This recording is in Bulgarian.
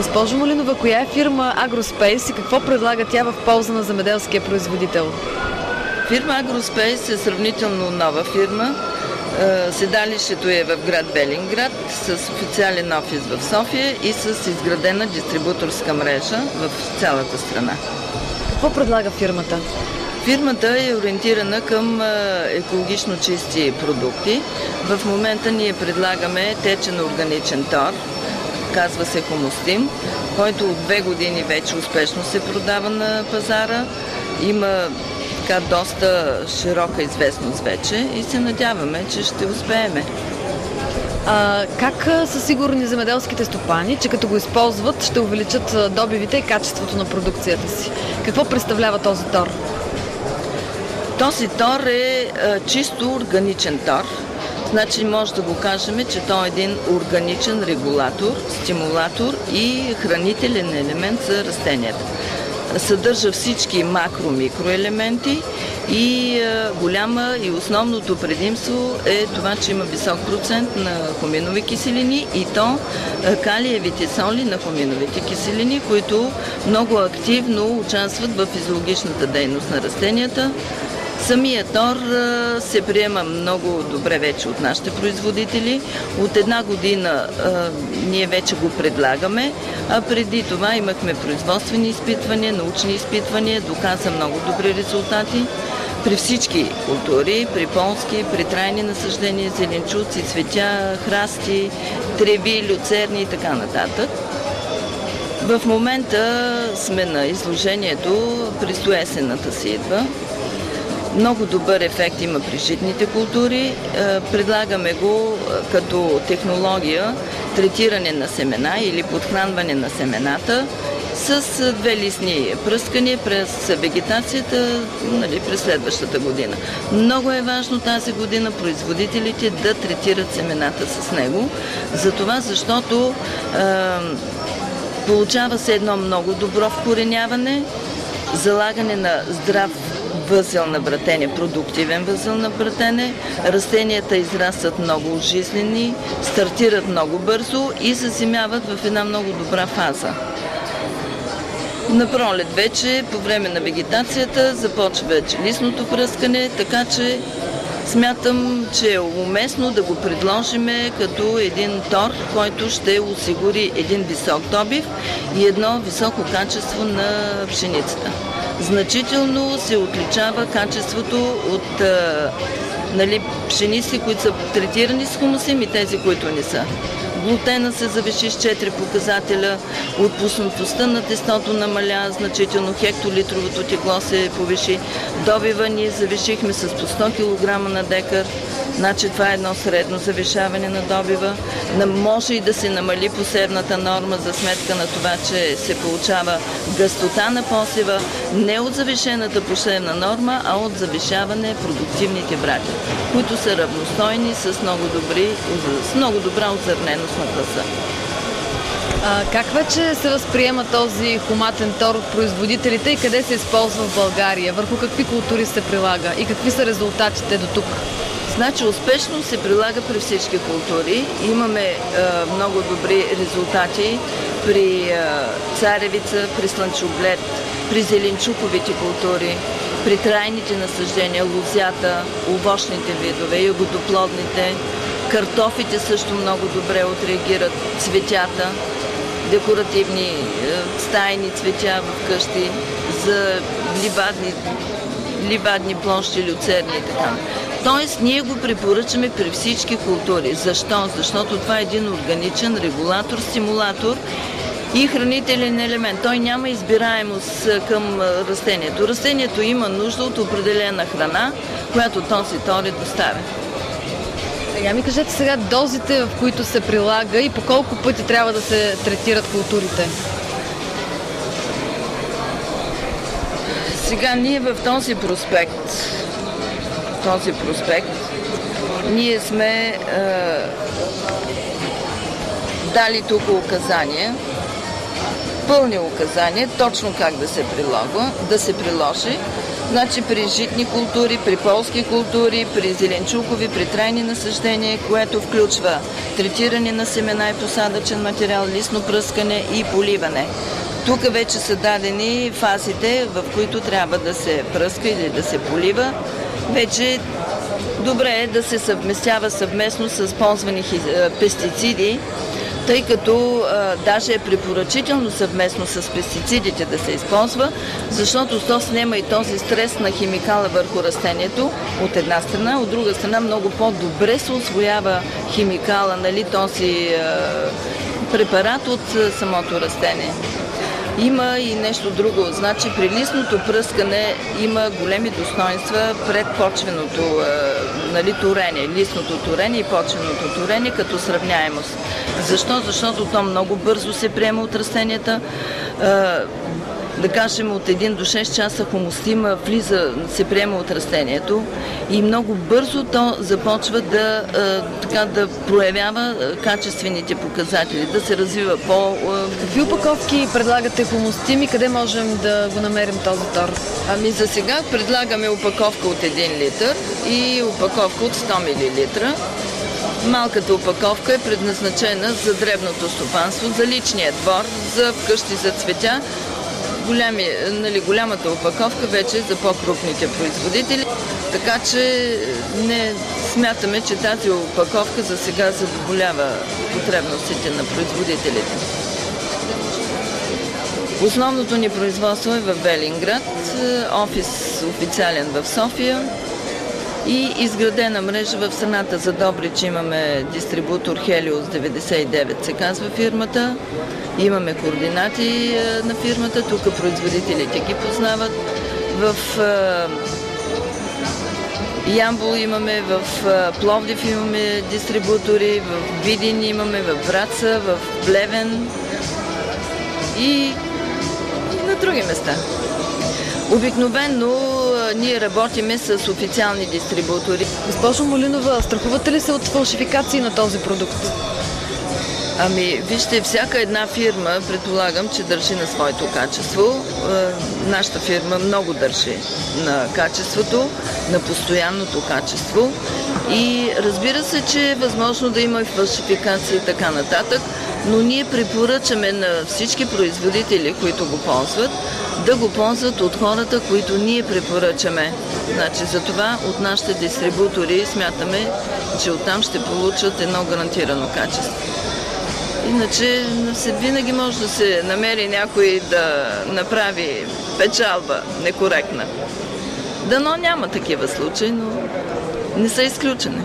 Госпожо Малинова, коя е фирма Агроспейс и какво предлага тя в полза на земеделския производител? Фирма Агроспейс е сравнително нова фирма. Седалището е в град Велинград с официален офис в София и с изградена дистрибуторска мрежа в цялата страна. Какво предлага фирмата? Фирмата е ориентирана към екологично чисти продукти. В момента ние предлагаме течен органичен тор, казва се Хумустим, който от 2 години вече успешно се продава на пазара. Има доста широка известност вече и се надяваме, че ще успееме. Как са сигурни земеделските стопани, че като го използват ще увеличат добивите и качеството на продукцията си? Какво представлява този тор? Този тор е чисто органичен тор. Значи може да го кажем, че той е един органичен регулатор, стимулатор и хранителен елемент за растенията. Съдържа всички макро-микроелементи и голяма и основното предимство е това, че има висок процент на хуминови киселини и то калиевите соли на хуминовите киселини, които много активно участват в физиологичната дейност на растенията. Самият тор се приема много добре вече от нашите производители. От 1 година ние вече го предлагаме, а преди това имахме производствени изпитвания, научни изпитвания, доказа много добри резултати при всички култури, при полски, при трайни насаждения, зеленчуци, цветя, храсти, треви, люцерни и така нататък. В момента сме на изложението, предстоесената си идва. Много добър ефект има при житните култури. Предлагаме го като технология третиране на семена или подхранване на семената с 2 листни пръскания през вегетацията, през следващата година. Много е важно тази година производителите да третират семената с него, защото получава се едно много добро вкореняване, залагане на здрав възел на братене, продуктивен възел на братене. Растенията израстват много жизнени, стартират много бързо и заземяват в една много добра фаза. На пролет вече, по време на вегетацията, започва вече листното пръскане, така че смятам, че е уместно да го предложиме като един тор, който ще осигури един висок добив и едно високо качество на пшеницата. Значително се отличава качеството от пшеници, които са третирани с хумусим и тези, които не са. Глутена се завиши с 4 показателя, отпуснатостта на тестото намаля значително, хектолитровото тегло се повиши, добива ние завишихме с по 100 кг на декар, значи това е едно средно завишаване на добива. Може и да се намали посевната норма за сметка на това, че се получава гъстота на посева не от завишената посевна норма, а от завишаване продуктивните брати, които са равностойни с много добра озърненост на класа. Как вече се възприема този хуматен тор от производителите и къде се използва в България? Върху какви култури се прилага и какви са резултатите до тук? Значи успешно се прилага при всички култури. Имаме много добри резултати при царевица, при слънчоглед, при зеленчуковите култури, при трайните насаждения, лозята, овощните видове, ягодоплодните, картофите също много добре отреагират, цветята, декоративни стайни цветя в къщи, за ливадни площи, люцерни и така. Тоест, ние го препоръчаме при всички култури. Защо? Защото това е един органичен регулатор, стимулатор и хранителен елемент. Той няма избираемост към растението. Растението има нужда от определена храна, която този тор е доставен. Сега ми кажете сега дозите, в които се прилага и по колко пъти трябва да се третират културите? Сега ние в този проспект ние сме дали тук указания, пълни указания, точно как да се приложи, Значи при житни култури, при полски култури, при зеленчукови, при трайни насъждения, което включва третиране на семена и посадъчен материал, листно пръскане и поливане. Тук вече са дадени фазите, в които трябва да се пръска или да се полива. Вече добре е да се съвместява съвместно с ползвани пестициди, тъй като даже е препоръчително съвместно с пестицидите да се използва, защото то снема и този стрес на химикала върху растението от една страна, от друга страна много по-добре се усвоява химикала, нали, този препарат от самото растение. Има и нещо друго. Значи при листното пръскане има големи достоинства пред почвеното турение, листното турение и почвеното турение като сравняемост. Защо? Защото то много бързо се приема от растенията. Да кажем, от 1 до 6 часа хумустима се приема от растението и много бързо то започва да проявява качествените показатели, да се развива по... Какви опаковки предлагате хумустим и къде можем да го намерим този тор? Ами за сега предлагаме опаковка от 1 литър и опаковка от 100 мл. Малката опаковка е предназначена за дребното стопанство, за личния двор, за вкъщи за цветя. Голямата опаковка вече е за по-крупните производители, така че не смятаме, че тази опаковка за сега задоволява потребностите на производителите. Основното ни производство е в Велинград, офис официален в София и изградена мрежа в страната. За Добрич имаме дистрибутор Helios 99 се казва фирмата. Имаме координати на фирмата, тук производителите ги познават. В Ямбол имаме, в Пловдив имаме дистрибутори, в Видин имаме, в Враца, в Плевен и на други места. Обикновено ние работиме с официални дистрибутори. Госпожо Малинова, страхувате ли се от фалшификации на този продукт? Ами, вижте, всяка една фирма, предполагам, че държи на своето качество. Нашата фирма много държи на качеството, на постоянното качество и разбира се, че е възможно да има и фалшификации и така нататък, но ние препоръчаме на всички производители, които го ползват, да го ползват от хората, които ние препоръчаме. Значи, затова от нашите дистрибутори смятаме, че оттам ще получат едно гарантирано качество. Иначе винаги може да се намери някой да направи печалба некоректна. Дано няма такива случаи, но не са изключени.